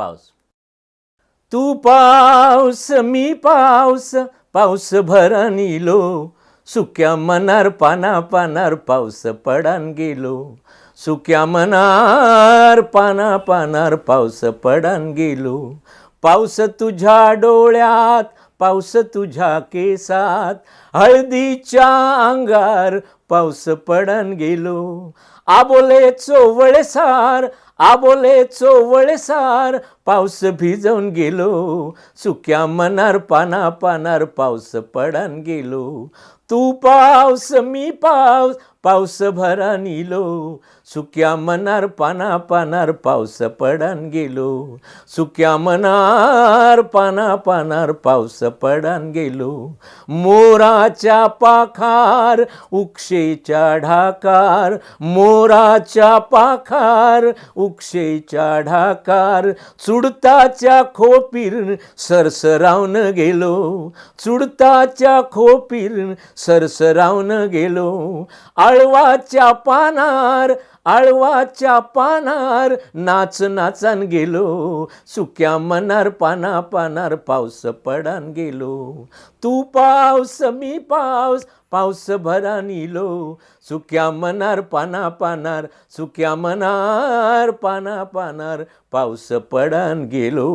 पाऊस. तू पाऊस मी पाऊस, पाऊस भरान इलो, सुक्या मनार पाना पानार पाऊस पडान गेलो. सुक्या मनार पाना पानार पाऊस पडान गेलो. पाऊस तुझ्या डोळ्यात, पाऊस तुझ्या केसात, हळदीच्या अंगार पाऊस पडान गेलो. आबोले चोवळे सार, आबोले चोवळे सार, पाऊस भिजवून गेलो. सुक्या मनार पाना पानार पाऊस पडान गेलो. तू पाऊस मी पाऊस, पाऊस भरान इलो, सुक्या मनार पाना पानार पाऊस पडान गेलो. सुक्या मनार पाना पानार पाऊस पडान गेलो. मोराच्या पाखार, उक्षेच्या ढाकार, मोराच्या पाखार, उक्षेच्या ढाकार, चुडताच्या खोपीर सरसरावून गेलो. चुडताच्या खोपीर सरसरावून गेलो. आळवाच्या पानार, आळवाच्या पानार, नाच नाचान गेलो. सुक्या मनार पाना पानार पाऊस पडान गेलो. तू पाऊस मी पाऊस, पाऊस भरान इलो, सुक्या मनार पाना पानार, सुक्या मनार पाना पानार पाऊस पडान गेलो.